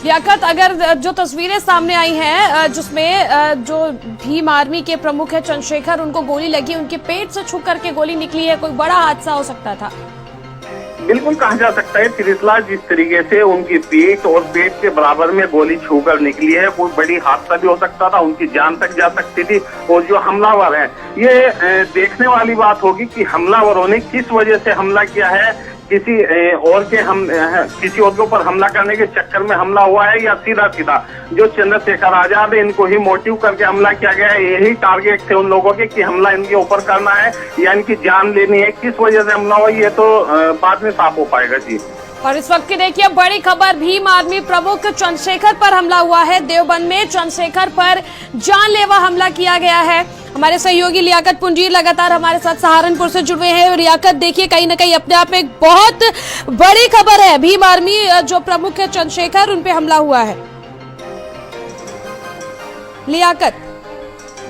लियाकत, अगर जो तस्वीरें सामने आई हैं जिसमें जो भीम आर्मी के प्रमुख है चंद्रशेखर, उनको गोली लगी, उनके पेट से छू करके गोली निकली है, कोई बड़ा हादसा हो सकता था? बिल्कुल कहा जा सकता है त्रिशला, जिस तरीके से उनकी पीठ और पेट के बराबर में गोली छूकर निकली है, कोई बड़ी हादसा भी हो सकता था, उनकी जान तक जा सकती थी। और जो हमलावर है, ये देखने वाली बात होगी कि हमलावरों ने किस वजह से हमला किया है। किसी और के ऊपर हमला करने के चक्कर में हमला हुआ है, या सीधा सीधा जो चंद्रशेखर आजाद है इनको ही मोटिव करके हमला किया गया है। यही टारगेट थे उन लोगों के कि हमला इनके ऊपर करना है या इनकी जान लेनी है। किस वजह से हमला हुआ ये तो बाद में साफ हो पाएगा जी। और इस वक्त की देखिए बड़ी खबर, भीम आर्मी प्रमुख चंद्रशेखर पर हमला हुआ है। देवबंद में चंद्रशेखर पर जानलेवा हमला किया गया है। हमारे सहयोगी लियाकत पुंजीर लगातार हमारे साथ सहारनपुर से जुड़े हैं। लियाकत, देखिए कहीं ना कहीं अपने आप में एक बहुत बड़ी खबर है, भीम आर्मी जो प्रमुख है चंद्रशेखर, उन पे हमला हुआ है। लियाकत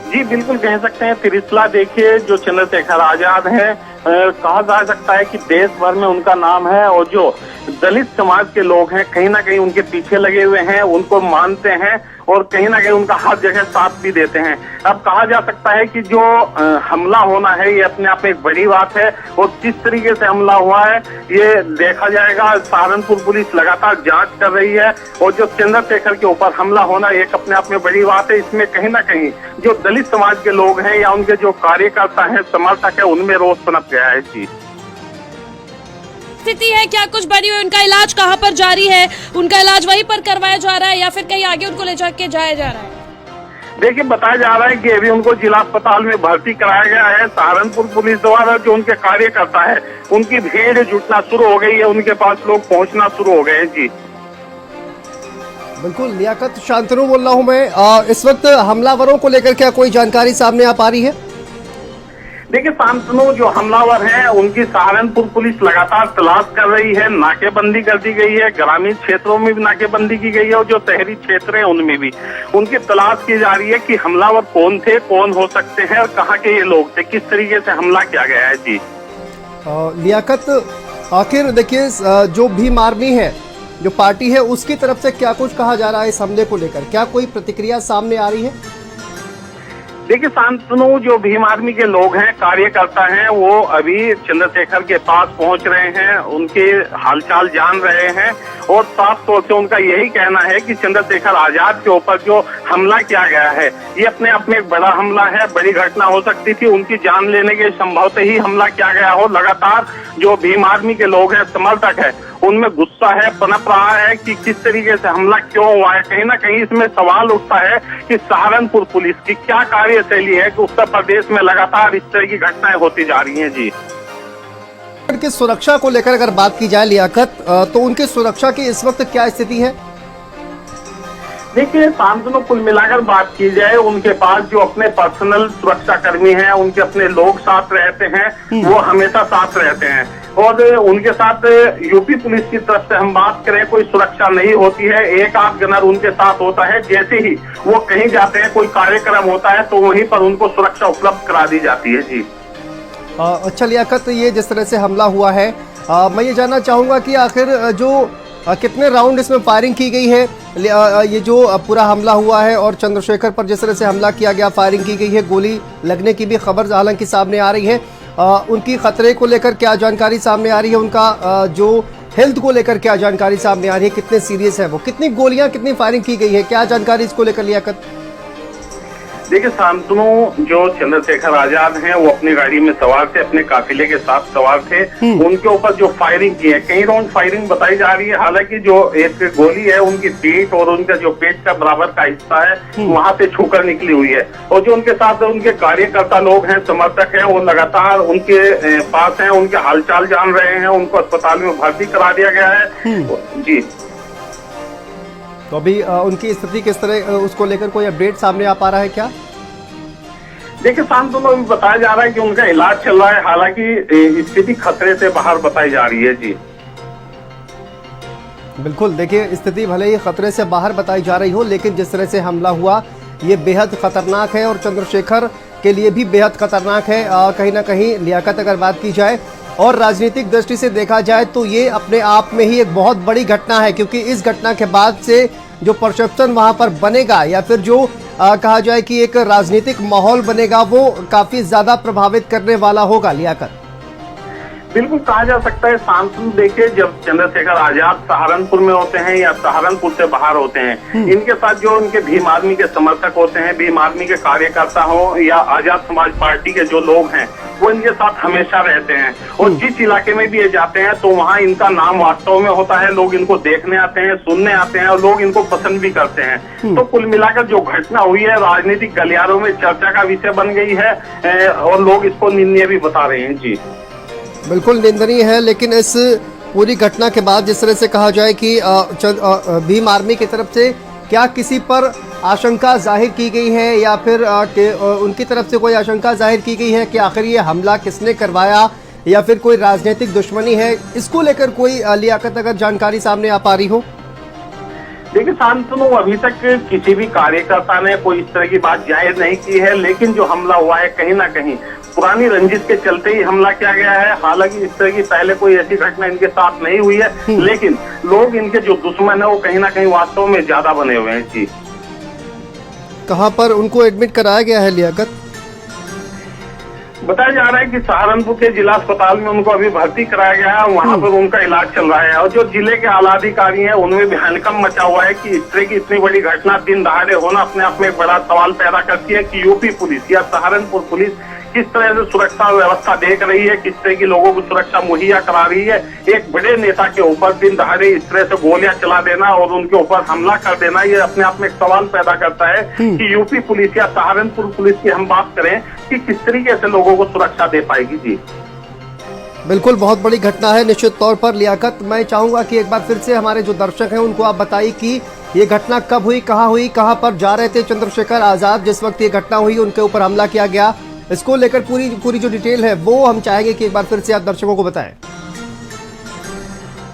जी बिल्कुल कह सकते हैं त्रिशला, देखिए जो चंद्रशेखर आजाद है, कहा जा सकता है कि देश भर में उनका नाम है। और जो दलित समाज के लोग हैं कहीं ना कहीं उनके पीछे लगे हुए हैं, उनको मानते हैं और कहीं ना कहीं उनका हर जगह साथ भी देते हैं। अब कहा जा सकता है कि जो हमला होना है ये अपने आप में एक बड़ी बात है, और किस तरीके से हमला हुआ है ये देखा जाएगा। सहारनपुर पुलिस लगातार जांच कर रही है, और जो चंद्रशेखर के ऊपर हमला होना एक अपने आप में बड़ी बात है। इसमें कहीं ना कहीं जो दलित समाज के लोग हैं या उनके जो कार्यकर्ता हैं, समर्थक है, उनमें रोष पनप गया है जी। स्थिति है क्या कुछ बनी हुई? उनका इलाज कहाँ पर जारी है? उनका इलाज वहीं पर करवाया जा रहा है या फिर कहीं आगे उनको ले जाके जाया जा रहा है? देखिए बताया जा रहा है कि अभी उनको जिला अस्पताल में भर्ती कराया गया है। सहारनपुर पुलिस द्वारा जो उनके कार्यकर्ता है उनकी भीड़ जुटना शुरू हो गई है, उनके पास लोग पहुंचना शुरू हो गए हैं जी। बिल्कुल लियाकत, शांतनु बोल रहा हूँ मैं। इस वक्त हमलावरों को लेकर क्या कोई जानकारी सामने आ पा रही है? देखिए शांतनु, जो हमलावर हैं उनकी सहारनपुर पुलिस लगातार तलाश कर रही है। नाकेबंदी कर दी गई है, ग्रामीण क्षेत्रों में भी नाकेबंदी की गई है और जो शहरी क्षेत्र हैं उनमें भी उनकी तलाश की जा रही है कि हमलावर कौन थे, कौन हो सकते हैं और कहाँ के ये लोग थे, किस तरीके से हमला किया गया है जी। लियाकत, आखिर देखिए जो भीम आर्मी है, जो पार्टी है, उसकी तरफ से क्या कुछ कहा जा रहा है इस हमले को लेकर? क्या कोई प्रतिक्रिया सामने आ रही है? देखिए शांतनु, जो भीम आर्मी के लोग हैं, कार्यकर्ता हैं, वो अभी चंद्रशेखर के पास पहुंच रहे हैं, उनके हालचाल जान रहे हैं और साफ तौर से उनका यही कहना है कि चंद्रशेखर आजाद के ऊपर जो हमला किया गया है ये अपने आप में एक बड़ा हमला है, बड़ी घटना हो सकती थी। उनकी जान लेने के संभव से ही हमला किया गया हो। लगातार जो भीम आर्मी के लोग हैं, समर्थक है, उनमें गुस्सा है, पनप रहा है कि किस तरीके से हमला क्यों हुआ है। कहीं ना कहीं इसमें सवाल उठता है कि सहारनपुर पुलिस की क्या कार्यशैली है कि उत्तर प्रदेश में लगातार इस तरह की घटनाएं होती जा रही हैं जी। की सुरक्षा को लेकर अगर बात की जाए लियाकत, तो उनकी सुरक्षा की इस वक्त क्या स्थिति है? देखिए शांतनु, कुल मिलाकर बात की जाए, उनके पास जो अपने पर्सनल सुरक्षा कर्मी हैं, उनके अपने लोग साथ रहते हैं, वो हमेशा साथ रहते हैं। और उनके साथ यूपी पुलिस की तरफ से हम बात करें, कोई सुरक्षा नहीं होती है। एक आध गनर उनके साथ होता है, जैसे ही वो कहीं जाते हैं, कोई कार्यक्रम होता है तो वहीं पर उनको सुरक्षा उपलब्ध करा दी जाती है जी। अच्छा लियाकत, ये जिस तरह से हमला हुआ है, मैं ये जानना चाहूंगा कि आखिर जो कितने राउंड इसमें फायरिंग की गई है? ये जो पूरा हमला हुआ है और चंद्रशेखर पर जिस तरह से हमला किया गया, फायरिंग की गई है, गोली लगने की भी खबर हालांकि सामने आ रही है। उनकी खतरे को लेकर क्या जानकारी सामने आ रही है? उनका जो हेल्थ को लेकर क्या जानकारी सामने आ रही है? कितने सीरियस है वो? कितनी गोलियां, कितनी फायरिंग की गई है? क्या जानकारी इसको लेकर लियाकत? देखिए शांतनु, जो चंद्रशेखर आजाद हैं वो अपनी गाड़ी में सवार थे, अपने काफिले के साथ सवार थे। उनके ऊपर जो फायरिंग की है, कई राउंड फायरिंग बताई जा रही है। हालांकि जो एक गोली है उनकी पीठ और उनका जो पेट का बराबर का हिस्सा है वहां से छूकर निकली हुई है। और जो उनके साथ उनके कार्यकर्ता लोग हैं, समर्थक हैं, वो लगातार उनके पास हैं, उनके हालचाल जान रहे हैं। उनको अस्पताल में भर्ती करा दिया गया है जी। तो अभी उनकी स्थिति किस तरह, उसको लेकर कोई अपडेट सामने आ पा रहा है क्या? देखिए शांतनु, बताया जा रहा है कि उनका इलाज चल रहा है, हालांकि स्थिति खतरे से बाहर बताई जा रही है जी। बिल्कुल, देखिए स्थिति भले ही खतरे से बाहर बताई जा रही हो, लेकिन जिस तरह से हमला हुआ ये बेहद खतरनाक है और चंद्रशेखर के लिए भी बेहद खतरनाक है। कहीं ना कहीं लियाकत, अगर बात की जाए और राजनीतिक दृष्टि से देखा जाए तो ये अपने आप में ही एक बहुत बड़ी घटना है, क्योंकि इस घटना के बाद से जो परसेप्शन वहां पर बनेगा या फिर जो कहा जाए कि एक राजनीतिक माहौल बनेगा वो काफी ज्यादा प्रभावित करने वाला होगा लियाकत? बिल्कुल कहा जा सकता है। सांसद देखिए, जब चंद्रशेखर आजाद सहारनपुर में होते हैं या सहारनपुर से बाहर होते हैं, इनके साथ जो उनके भीम आर्मी के समर्थक होते हैं, भीम आर्मी के कार्यकर्ता हो या आजाद समाज पार्टी के जो लोग हैं, वो इनके साथ हमेशा रहते हैं। और जिस इलाके में भी ये जाते हैं तो वहाँ इनका नाम वास्तव में होता है, लोग इनको देखने आते हैं, सुनने आते हैं और लोग इनको पसंद भी करते हैं। तो कुल मिलाकर जो घटना हुई है राजनीतिक गलियारों में चर्चा का विषय बन गई है और लोग इसको निंदनीय भी बता रहे हैं। जी बिल्कुल निंदनीय है, लेकिन इस पूरी घटना के बाद जिस तरह से कहा जाए कि भीम आर्मी की तरफ से क्या किसी पर आशंका जाहिर की गई है या फिर उनकी तरफ से कोई आशंका जाहिर की गई है कि आखिर ये हमला किसने करवाया या फिर कोई राजनीतिक दुश्मनी है, इसको लेकर कोई लियाकत अगर जानकारी सामने आ पा रही हो? देखिए शांतनु, अभी तक किसी भी कार्यकर्ता ने कोई इस तरह की बात जाहिर नहीं की है, लेकिन जो हमला हुआ है कहीं ना कहीं पुरानी रंजिश के चलते ही हमला किया गया है। हालांकि इस तरह की पहले कोई ऐसी घटना इनके साथ नहीं हुई है, लेकिन लोग इनके जो दुश्मन है वो कहीं ना कहीं वास्तव में ज्यादा बने हुए हैं। जी कहाँ पर उनको एडमिट कराया गया है लियाकत? बताया जा रहा है कि सहारनपुर के जिला अस्पताल में उनको अभी भर्ती कराया गया है, वहाँ पर उनका इलाज चल रहा है। और जो जिले के आला अधिकारी हैं उनमें भी हड़कंप मचा हुआ है कि इस तरह की इतनी बड़ी घटना दिन दहाड़े होना अपने आप में एक बड़ा सवाल पैदा करती है कि यूपी पुलिस या सहारनपुर पुलिस किस तरह से सुरक्षा व्यवस्था देख रही है, किस तरह की लोगों को सुरक्षा मुहैया करा रही है। एक बड़े नेता के ऊपर दिन दहाड़े इस तरह से गोलियां चला देना और उनके ऊपर हमला कर देना, ये अपने आप में एक सवाल पैदा करता है कि यूपी पुलिस या सहारनपुर पुलिस की हम बात करें कि किस तरीके से लोगों को सुरक्षा दे पाएगी। जी बिल्कुल बहुत बड़ी घटना है निश्चित तौर पर लियाकत। मैं चाहूंगा कि एक बार फिर से हमारे जो दर्शक हैं उनको आप बताइए कि ये घटना कब हुई, कहाँ पर जा रहे थे चंद्रशेखर आजाद जिस वक्त ये घटना हुई, उनके ऊपर हमला किया गया, इसको लेकर पूरी जो डिटेल है वो हम चाहेंगे कि एक बार फिर से आप दर्शकों को बताएं।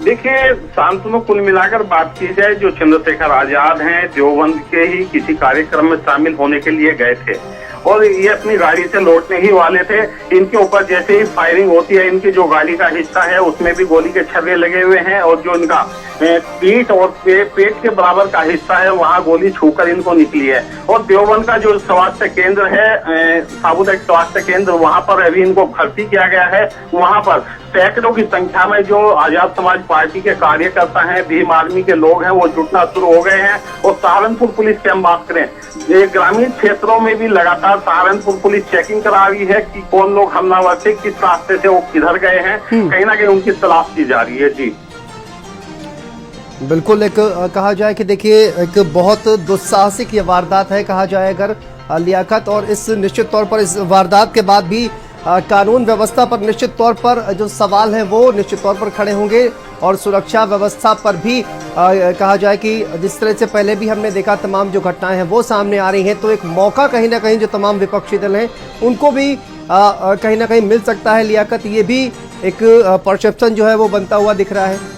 देखिए शांतनु, कुल मिलाकर बात की जाए, जो चंद्रशेखर आजाद हैं देवबंद के ही किसी कार्यक्रम में शामिल होने के लिए गए थे और ये अपनी गाड़ी से लौटने ही वाले थे। इनके ऊपर जैसे ही फायरिंग होती है, इनकी जो गाड़ी का हिस्सा है उसमें भी गोली के छर्रे लगे हुए हैं और जो इनका पीठ और पेट के बराबर का हिस्सा है वहाँ गोली छूकर इनको निकली है। और देवबंद का जो स्वास्थ्य केंद्र है, सामुदायिक स्वास्थ्य केंद्र, वहाँ पर अभी इनको भर्ती किया गया है। वहाँ पर सैकड़ों की संख्या में जो आजाद समाज पार्टी के कार्यकर्ता हैं, भीम आर्मी के लोग हैं, वो जुटना शुरू हो गए हैं। और सहारनपुर पुलिस की हम बात करें, ग्रामीण क्षेत्रों में भी लगातार सहारनपुर पुलिस चेकिंग करा रही है कि कौन लोग हमलावर थे, किस रास्ते से वो किधर गए हैं, कहीं ना कहीं उनकी तलाश की जा रही है। जी बिल्कुल, एक कहा जाए कि देखिए एक बहुत दुस्साहसिक ये वारदात है कहा जाए अगर लियाकत, और इस निश्चित तौर पर इस वारदात के बाद भी कानून व्यवस्था पर निश्चित तौर पर जो सवाल हैं वो निश्चित तौर पर खड़े होंगे और सुरक्षा व्यवस्था पर भी कहा जाए कि जिस तरह से पहले भी हमने देखा तमाम जो घटनाएं हैं वो सामने आ रही हैं, तो एक मौका कहीं ना कहीं जो तमाम विपक्षी दल हैं उनको भी कहीं ना कहीं मिल सकता है लियाकत। ये भी एक परसेप्शन जो है वो बनता हुआ दिख रहा है।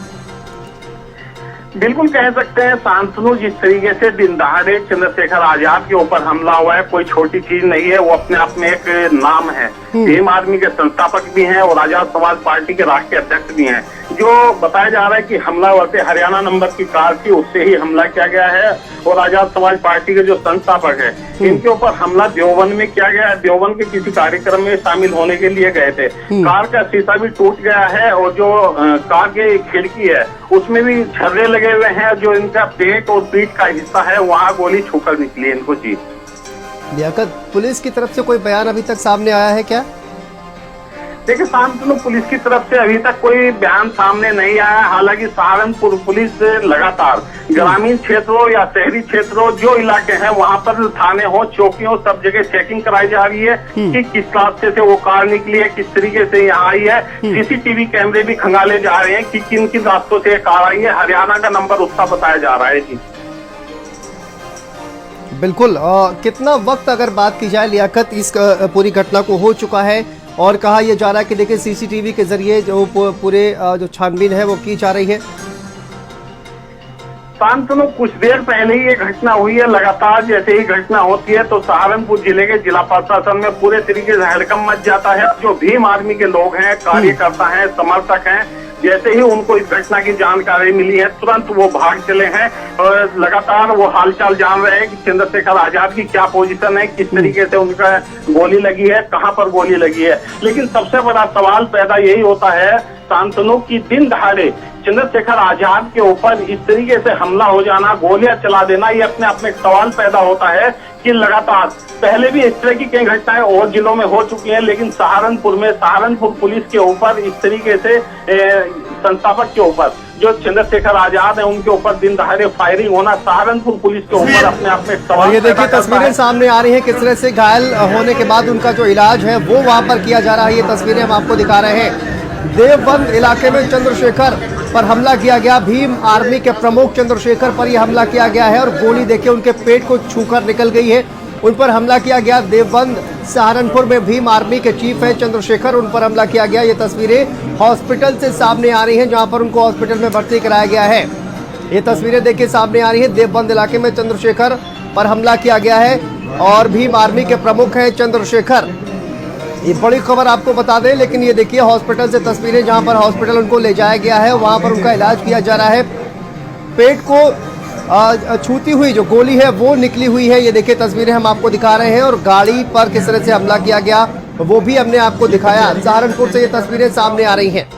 बिल्कुल कह सकते हैं शांतनु, जिस तरीके से दिन दहाड़े चंद्रशेखर आजाद के ऊपर हमला हुआ है कोई छोटी चीज नहीं है, वो अपने आप में एक नाम है। भीम आर्मी के संस्थापक भी हैं और आजाद समाज पार्टी के राष्ट्रीय अध्यक्ष भी हैं। जो बताया जा रहा है कि हमलावर से हरियाणा नंबर की कार थी, उससे ही हमला किया गया है और आजाद समाज पार्टी के जो संस्थापक है इनके ऊपर हमला देवबंद में किया गया है। देवबंद के किसी कार्यक्रम में शामिल होने के लिए गए थे, कार का शीशा भी टूट गया है और जो कार की खिड़की है उसमें भी छर्रे लगे हुए हैं। जो इनका पेट और पीठ का हिस्सा है वहाँ गोली छूकर निकली है इनको। जी लियाकत, पुलिस की तरफ से कोई बयान अभी तक सामने आया है क्या? देखिए शांतनु, पुलिस की तरफ से अभी तक कोई बयान सामने नहीं आया। हालांकि सहारनपुर पुलिस लगातार ग्रामीण क्षेत्रों या शहरी क्षेत्रों जो इलाके हैं वहां पर थाने हो, चौकियों, सब जगह चेकिंग कराई जा रही है कि किस रास्ते से वो कार निकली है, किस तरीके से यहाँ आई है। सीसीटीवी कैमरे भी खंगाले जा रहे हैं कि किन किन रास्तों से कार आई है। हरियाणा का नंबर उसका बताया जा रहा है। जी बिल्कुल, कितना वक्त अगर बात की जाए लियाकत इस पूरी घटना को हो चुका है और कहा यह जा रहा है कि देखिए सीसीटीवी के जरिए जो पूरे जो छानबीन है वो की जा रही है। शांतनु, कुछ देर पहले ही ये घटना हुई है। लगातार जैसे ही घटना होती है तो सहारनपुर जिले के जिला प्रशासन में पूरे तरीके से हड़कंप मच जाता है। जो भीम आर्मी के लोग हैं, कार्यकर्ता हैं, समर्थक हैं, जैसे ही उनको इस घटना की जानकारी मिली है तुरंत वो भाग चले हैं और लगातार वो हालचाल जान रहे हैं कि चंद्रशेखर आजाद की क्या पोजीशन है, किस तरीके से उनका गोली लगी है, कहां पर गोली लगी है। लेकिन सबसे बड़ा सवाल पैदा यही होता है शांतनु की दिन दहाड़े चंद्रशेखर आजाद के ऊपर इस तरीके से हमला हो जाना, गोलियां चला देना, ये अपने आप में एक सवाल पैदा होता है कि लगातार पहले भी इस तरह की कई घटनाएं और जिलों में हो चुकी हैं, लेकिन सहारनपुर पुलिस के ऊपर इस तरीके से संस्थापक के ऊपर जो चंद्रशेखर आजाद है उनके ऊपर दिन दहाड़े फायरिंग होना सहारनपुर पुलिस के ऊपर अपने आप में एक सवाल। ये देखिए तस्वीरें सामने आ रही हैं किस तरह से घायल होने के बाद उनका जो इलाज है वो वहां पर किया जा रहा है। ये तस्वीरें हम आपको दिखा रहे हैं। देवबंद इलाके में चंद्रशेखर पर हमला किया गया। भीम आर्मी के प्रमुख चंद्रशेखर पर यह हमला किया गया है और गोली देखिए उनके पेट को छूकर निकल गई है। उन पर हमला किया गया। देवबंद सहारनपुर में भीम आर्मी के चीफ है चंद्रशेखर, उन पर हमला किया गया। ये तस्वीरें हॉस्पिटल से सामने आ रही हैं जहां पर उनको हॉस्पिटल में भर्ती कराया गया है। ये तस्वीरें देखिए सामने आ रही है। देवबंद इलाके में चंद्रशेखर पर हमला किया गया है और भीम आर्मी के प्रमुख है चंद्रशेखर। ये बड़ी खबर आपको बता दें, लेकिन ये देखिए हॉस्पिटल से तस्वीरें जहां पर हॉस्पिटल उनको ले जाया गया है, वहां पर उनका इलाज किया जा रहा है। पेट को छूती हुई जो गोली है वो निकली हुई है। ये देखिए तस्वीरें हम आपको दिखा रहे हैं और गाड़ी पर किस तरह से हमला किया गया वो भी हमने आपको दिखाया। सहारनपुर से ये तस्वीरें सामने आ रही हैं।